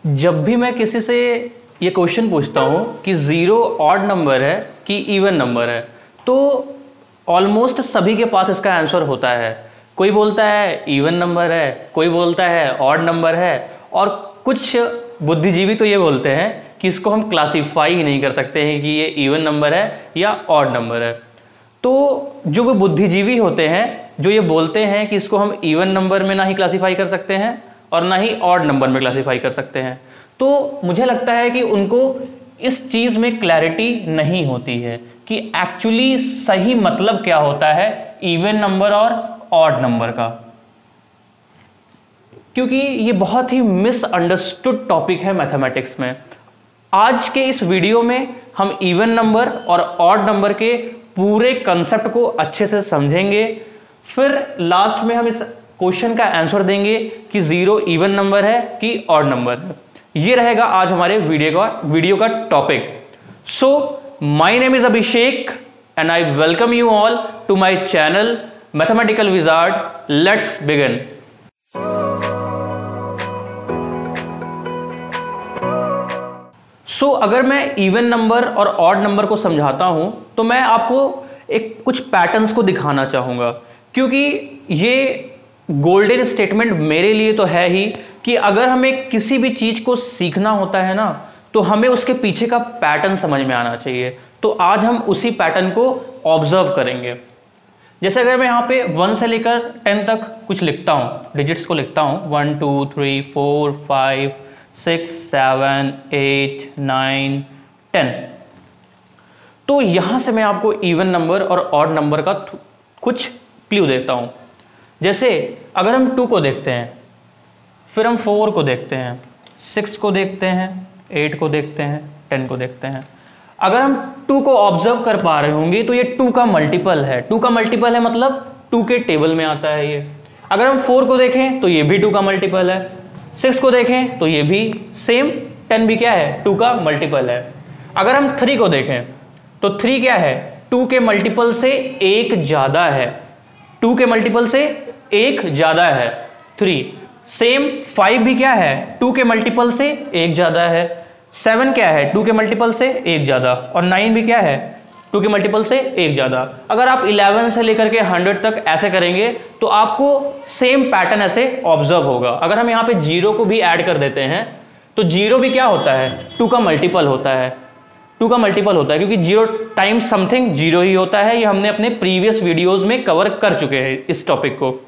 जब भी मैं किसी से ये क्वेश्चन पूछता हूँ कि ज़ीरो ऑड नंबर है कि इवन नंबर है, तो ऑलमोस्ट सभी के पास इसका आंसर होता है। कोई बोलता है इवन नंबर है, कोई बोलता है ऑड नंबर है, और कुछ बुद्धिजीवी तो ये बोलते हैं कि इसको हम क्लासीफाई ही नहीं कर सकते हैं कि ये इवन नंबर है या ऑड नंबर है। तो जो वो बुद्धिजीवी होते हैं जो ये बोलते हैं कि इसको हम इवन नंबर में ना ही क्लासीफाई कर सकते हैं और ना ही ऑड नंबर में क्लासीफाई कर सकते हैं, तो मुझे लगता है कि उनको इस चीज़ में क्लैरिटी नहीं होती है कि एक्चुअली सही मतलब क्या होता है इवन नंबर और ऑड नंबर का, क्योंकि ये बहुत ही मिसअंडरस्टूड टॉपिक है मैथमेटिक्स में। आज के इस वीडियो में हम इवन नंबर और ऑड नंबर के पूरे कंसेप्ट को अच्छे से समझेंगे, फिर लास्ट में हम इस क्वेश्चन का आंसर देंगे कि ज़ीरो इवन नंबर है कि ऑड नंबर है। ये रहेगा आज हमारे वीडियो का topic. So my name is Abhishek and I welcome you all to my channel mathematical wizard. Let's begin. So अगर मैं इवन नंबर और ऑड नंबर को समझाता हूं तो मैं आपको कुछ पैटर्न्स को दिखाना चाहूंगा, क्योंकि ये गोल्डन स्टेटमेंट मेरे लिए तो है ही कि अगर हमें किसी भी चीज को सीखना होता है ना, तो हमें उसके पीछे का पैटर्न समझ में आना चाहिए। तो आज हम उसी पैटर्न को ऑब्जर्व करेंगे। जैसे अगर मैं यहाँ पे 1 से लेकर 10 तक कुछ लिखता हूँ, डिजिट्स को लिखता हूँ 1 2 3 4 5 6 7 8 9 10, तो यहाँ से मैं आपको इवन नंबर और ऑड नंबर का कुछ क्लू देता हूँ। जैसे अगर हम 2 को देखते हैं, फिर हम 4 को देखते हैं, 6 को देखते हैं, 8 को देखते हैं, 10 को देखते हैं। अगर हम 2 को ऑब्जर्व कर पा रहे होंगे तो ये 2 का मल्टीपल है। 2 का मल्टीपल है मतलब 2 के टेबल में आता है ये। अगर हम 4 को देखें तो ये भी 2 का मल्टीपल है। 6 को देखें तो ये भी सेम, 10 भी क्या है 2 का मल्टीपल है। अगर हम 3 को देखें तो 3 क्या है 2 के मल्टीपल से एक ज्यादा है। 2 के मल्टीपल से एक ज्यादा है 3। सेम 5 भी क्या है 2 के मल्टीपल से एक ज्यादा है। 7 क्या है 2 के मल्टीपल से एक ज्यादा, और 9 भी क्या है 2 के मल्टीपल से एक ज्यादा। अगर आप 11 से लेकर के 100 तक ऐसे करेंगे तो आपको सेम पैटर्न ऐसे ऑब्जर्व होगा। अगर हम यहाँ पे 0 को भी ऐड कर देते हैं तो 0 भी क्या होता है 2 का मल्टीपल होता है। 2 का मल्टीपल होता है क्योंकि 0 टाइम्स समथिंग 0 ही होता है। ये हमने अपने प्रीवियस वीडियोस में कवर कर चुके हैं इस टॉपिक को।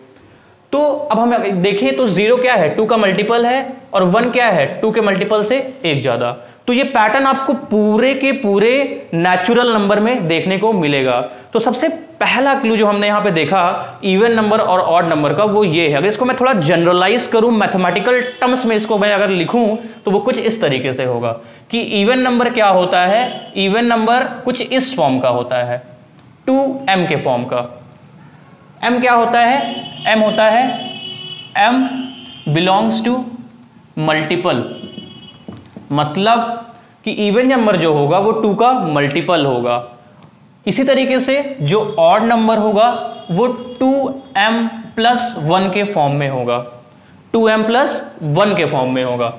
तो अब हम देखें तो 0 क्या है 2 का मल्टीपल है, और 1 क्या है 2 के मल्टीपल से एक ज्यादा। तो ये पैटर्न आपको पूरे के पूरे नेचुरल नंबर में देखने को मिलेगा। तो सबसे पहला क्लू जो हमने यहाँ पे देखा इवन नंबर और ऑड नंबर का, वो ये है। अगर इसको मैं थोड़ा जनरलाइज करूं मैथमेटिकल टर्म्स में, इसको मैं अगर लिखूं तो वो कुछ इस तरीके से होगा कि इवन नंबर क्या होता है। इवन नंबर कुछ इस फॉर्म का होता है, 2m के फॉर्म का। m क्या होता है m होता है m बिलोंग्स टू मल्टीपल, मतलब कि इवन नंबर जो होगा वो 2 का मल्टीपल होगा। इसी तरीके से जो ऑड नंबर होगा वो 2m प्लस 1 के फॉर्म में होगा। 2m प्लस 1 के फॉर्म में होगा,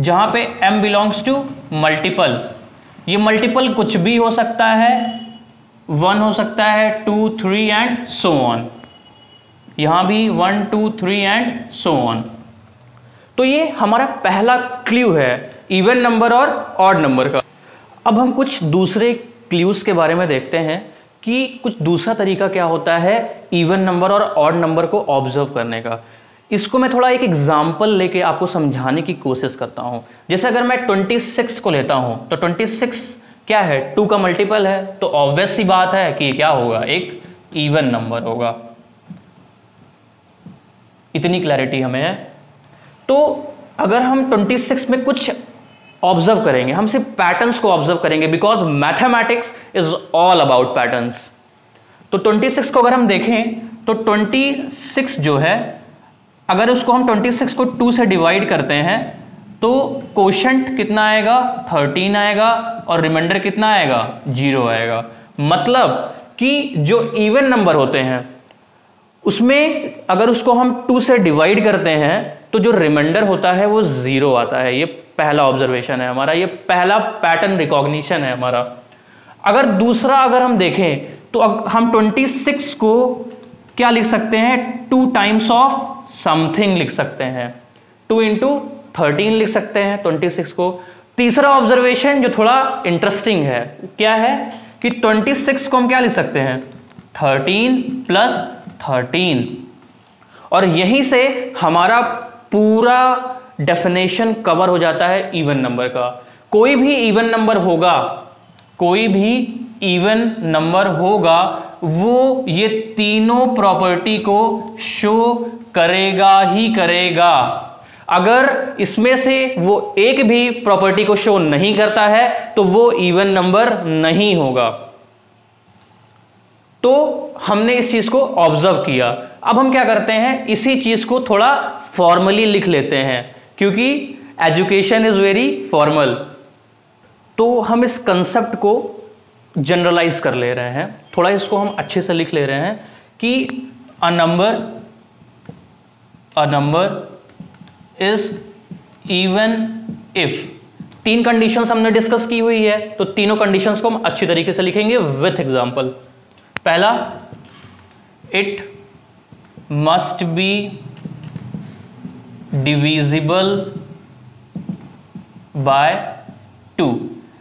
जहां पे m बिलोंग्स टू मल्टीपल। ये मल्टीपल कुछ भी हो सकता है, 1 हो सकता है, 2 3 एंड सो ऑन। यहां भी 1 2 3 एंड सो ऑन। तो ये हमारा पहला क्लू है इवन नंबर और ऑड नंबर का। अब हम कुछ दूसरे क्लूज के बारे में देखते हैं कि कुछ दूसरा तरीका क्या होता है इवन नंबर और ऑड नंबर को ऑब्जर्व करने का। इसको मैं थोड़ा एक एग्जांपल लेके आपको समझाने की कोशिश करता हूं। जैसे अगर मैं 26 को लेता हूं तो 26 क्या है 2 का मल्टीपल है, तो ऑब्वियस सी बात है कि क्या होगा एक इवन नंबर होगा। इतनी क्लैरिटी हमें है। तो अगर हम 26 में कुछ ऑब्जर्व करेंगे, हम सिर्फ पैटर्न्स को ऑब्जर्व करेंगे, because mathematics is all about patterns. तो 26 को अगर हम देखें तो 26 जो है, अगर उसको हम 26 को 2 से डिवाइड करते हैं तो कोशेंट कितना आएगा 13 आएगा, और रिमाइंडर कितना आएगा 0 आएगा। मतलब कि जो इवन नंबर होते हैं उसमें अगर उसको हम 2 से डिवाइड करते हैं तो जो रिमाइंडर होता है वो 0 आता है। ये पहला ऑब्जर्वेशन है हमारा, ये पहला पैटर्न रिकॉग्निशन है हमारा। अगर दूसरा अगर हम देखें तो हम 26 को क्या लिख सकते हैं, 2 टाइम्स ऑफ समथिंग लिख सकते हैं, 2 इंटू 13 लिख सकते हैं 26 को। तीसरा ऑब्जर्वेशन जो थोड़ा इंटरेस्टिंग है क्या है कि 26 को हम क्या लिख सकते हैं, 13 प्लस 13, और यहीं से हमारा पूरा डेफिनेशन कवर हो जाता है इवन नंबर का। कोई भी इवन नंबर होगा, कोई भी इवन नंबर होगा, वो ये तीनों प्रॉपर्टी को शो करेगा ही करेगा। अगर इसमें से वो एक भी प्रॉपर्टी को शो नहीं करता है तो वो इवन नंबर नहीं होगा। तो हमने इस चीज को ऑब्जर्व किया। अब हम क्या करते हैं, इसी चीज को थोड़ा फॉर्मली लिख लेते हैं, क्योंकि एजुकेशन इज वेरी फॉर्मल। तो हम इस कंसेप्ट को जनरलाइज कर ले रहे हैं, थोड़ा इसको हम अच्छे से लिख ले रहे हैं कि a number is even if. 3 conditions हमने डिस्कस की हुई है, तो तीनों कंडीशंस को हम अच्छी तरीके से लिखेंगे विथ एग्जांपल। पहला, it must be divisible by 2।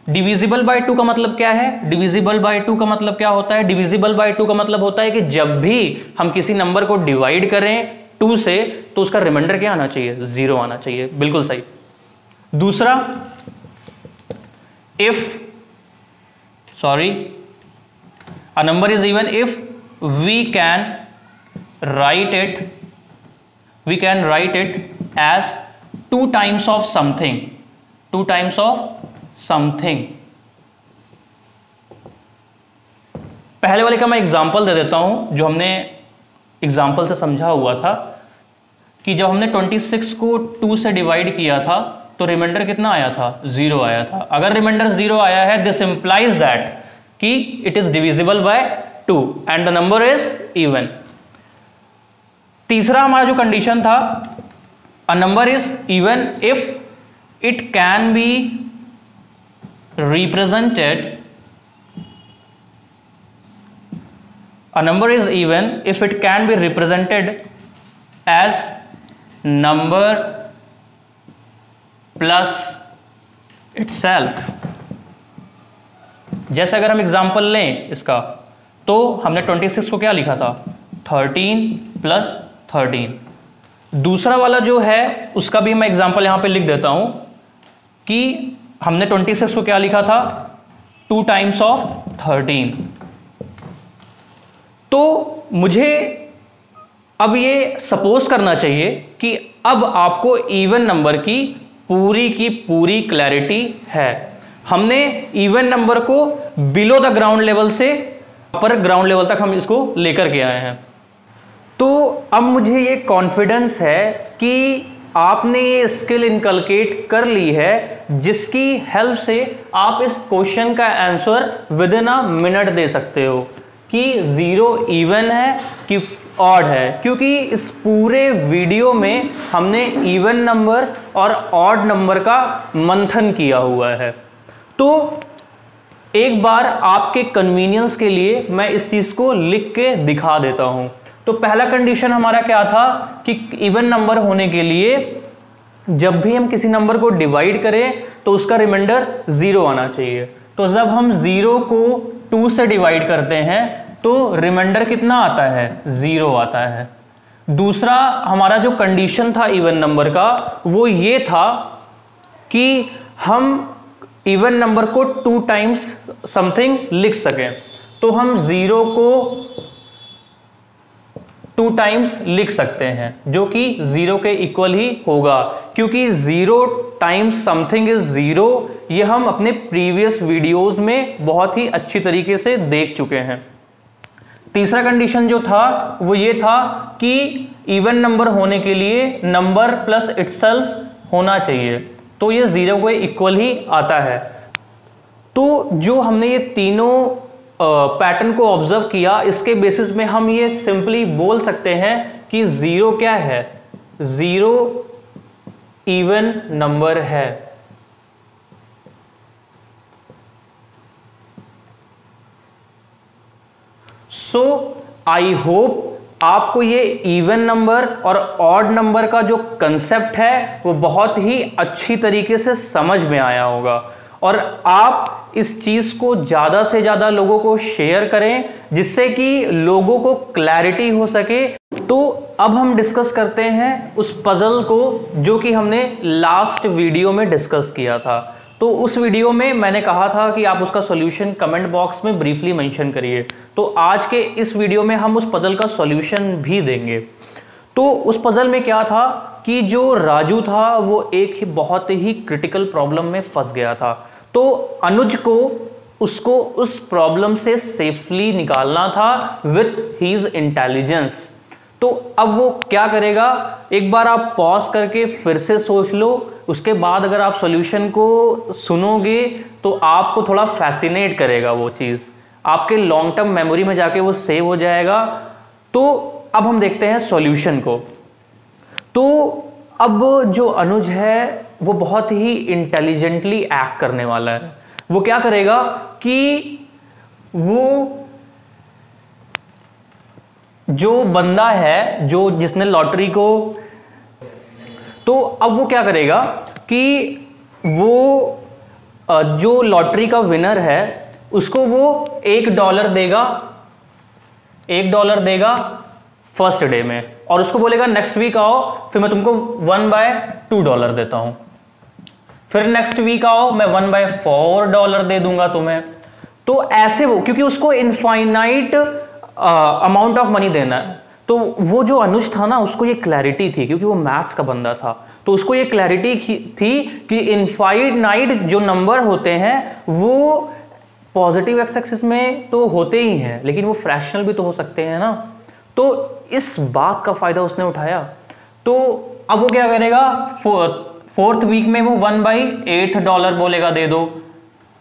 Divisible by 2 का मतलब क्या है, डिविजिबल बाय 2 का मतलब क्या होता है, डिविजिबल बाय 2 का मतलब होता है कि जब भी हम किसी नंबर को डिवाइड करें 2 से तो उसका रिमाइंडर क्या आना चाहिए, 0 आना चाहिए। बिल्कुल सही। दूसरा, a number is even if we can write it as 2 times of something, 2 times of something। पहले वाले का मैं एग्जांपल दे देता हूं, जो हमने एग्जांपल से समझा हुआ था कि जब हमने 26 को 2 से डिवाइड किया था तो रिमाइंडर कितना आया था, 0 आया था। अगर रिमाइंडर 0 आया है, दिस इंप्लाइज दैट कि it is divisible by 2 and the number is even. तीसरा हमारा जो कंडीशन था, a number is even if it can be represented, a number is even if it can be represented as number plus itself। जैसे अगर हम example लें इसका, तो हमने 26 को क्या लिखा था, 13 प्लस 13। दूसरा वाला जो है उसका भी मैं एग्जांपल यहां पे लिख देता हूं कि हमने 26 को क्या लिखा था, 2 टाइम्स ऑफ 13। तो मुझे अब ये सपोज करना चाहिए कि अब आपको इवन नंबर की पूरी क्लैरिटी है। हमने इवन नंबर को बिलो द ग्राउंड लेवल से अपर ग्राउंड लेवल तक हम इसको लेकर के आए हैं। तो अब मुझे ये कॉन्फिडेंस है कि आपने ये स्किल इनकलकेट कर ली है, जिसकी हेल्प से आप इस क्वेश्चन का answer within a minute दे सकते हो कि 0 इवन है कि ऑड है, क्योंकि इस पूरे वीडियो में हमने इवन नंबर और ऑड नंबर का मंथन किया हुआ है। तो एक बार आपके कन्वीनियंस के लिए मैं इस चीज को लिख के दिखा देता हूं। तो पहला कंडीशन हमारा क्या था कि इवन नंबर होने के लिए जब भी हम किसी नंबर को डिवाइड करें तो उसका रिमाइंडर 0 आना चाहिए। तो जब हम 0 को 2 से डिवाइड करते हैं तो रिमाइंडर कितना आता है, 0 आता है। दूसरा हमारा जो कंडीशन था इवन नंबर का वो ये था कि हम इवन नंबर को 2 टाइम्स समथिंग लिख सकें। तो हम 0 को 2 टाइम्स लिख सकते हैं, जो कि 0 के इक्वल ही होगा, क्योंकि 0 टाइम्स समथिंग इज 0। ये हम अपने प्रीवियस वीडियोस में बहुत ही अच्छी तरीके से देख चुके हैं। तीसरा कंडीशन जो था वो ये था कि इवन नंबर होने के लिए नंबर प्लस इटसेल्फ होना चाहिए, तो ये 0 के इक्वल ही आता है। तो जो हमने ये तीनों पैटर्न को ऑब्जर्व किया, इसके बेसिस में हम ये सिंपली बोल सकते हैं कि 0 क्या है, 0 इवन नंबर है। सो आई होप आपको ये इवन नंबर और ऑड नंबर का जो कंसेप्ट है वो बहुत ही अच्छी तरीके से समझ में आया होगा, और आप इस चीज को ज्यादा से ज्यादा लोगों को शेयर करें जिससे कि लोगों को क्लैरिटी हो सके। तो अब हम डिस्कस करते हैं उस पजल को जो कि हमने लास्ट वीडियो में डिस्कस किया था। तो उस वीडियो में मैंने कहा था कि आप उसका सॉल्यूशन कमेंट बॉक्स में ब्रीफली मेंशन करिए। तो आज के इस वीडियो में हम उस पजल का सॉल्यूशन भी देंगे। तो उस पजल में क्या था कि जो राजू था वो एक ही बहुत ही क्रिटिकल प्रॉब्लम में फंस गया था। तो अनुज को उसको उस प्रॉब्लम से सेफली निकालना था विथ हीज इंटेलिजेंस। तो अब वो क्या करेगा, एक बार आप पॉज करके फिर से सोच लो, उसके बाद अगर आप सॉल्यूशन को सुनोगे तो आपको थोड़ा फैसिनेट करेगा, वो चीज़ आपके लॉन्ग टर्म मेमोरी में जाके वो सेव हो जाएगा। तो अब हम देखते हैं सॉल्यूशन को। तो अब जो अनुज है वो बहुत ही इंटेलिजेंटली एक्ट करने वाला है। वो क्या करेगा कि वो जो बंदा है जो जिसने लॉटरी को, तो अब वो क्या करेगा कि वो जो लॉटरी का विनर है उसको वो $1 देगा, $1 देगा फर्स्ट डे में, और उसको बोलेगा नेक्स्ट वीक आओ फिर मैं तुमको $1/2 देता हूं, फिर नेक्स्ट वीक आओ मैं $1/4 दे दूंगा तुम्हें। तो ऐसे वो, क्योंकि उसको इनफाइनाइट अमाउंट ऑफ मनी देना है। तो वो जो अनुज था ना उसको ये क्लैरिटी थी, क्योंकि वो मैथ्स का बंदा था, तो उसको ये क्लैरिटी थी कि इनफाइनाइट जो नंबर होते हैं वो पॉजिटिव एक्स एक्सिस में तो होते ही हैं, लेकिन वो फ्रैक्शनल भी तो हो सकते हैं ना। तो इस बात का फायदा उसने उठाया। तो अब वो क्या करेगा, फोर्थ वीक में वो $1/8 बोलेगा दे दो,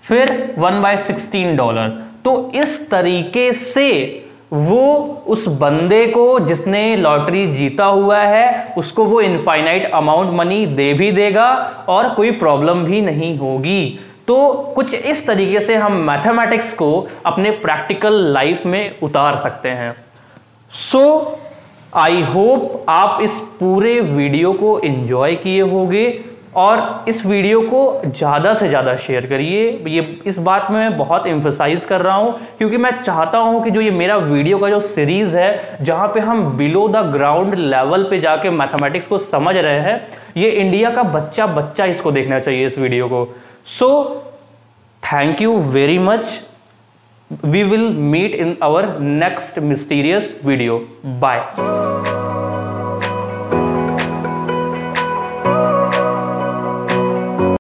फिर $1/16। तो इस तरीके से वो उस बंदे को जिसने लॉटरी जीता हुआ है उसको वो इनफाइनाइट अमाउंट मनी दे भी देगा और कोई प्रॉब्लम भी नहीं होगी। तो कुछ इस तरीके से हम मैथमेटिक्स को अपने प्रैक्टिकल लाइफ में उतार सकते हैं। सो आई होप आप इस पूरे वीडियो को एंजॉय किए होंगे और इस वीडियो को ज़्यादा से ज़्यादा शेयर करिए। ये इस बात में मैं बहुत एम्फसाइज कर रहा हूँ क्योंकि मैं चाहता हूँ कि जो ये मेरा वीडियो का जो सीरीज़ है जहाँ पे हम बिलो द ग्राउंड लेवल पे जाके मैथमेटिक्स को समझ रहे हैं, ये इंडिया का बच्चा इसको देखना चाहिए इस वीडियो को। So thank you very much. We will meet in our next mysterious video. Bye.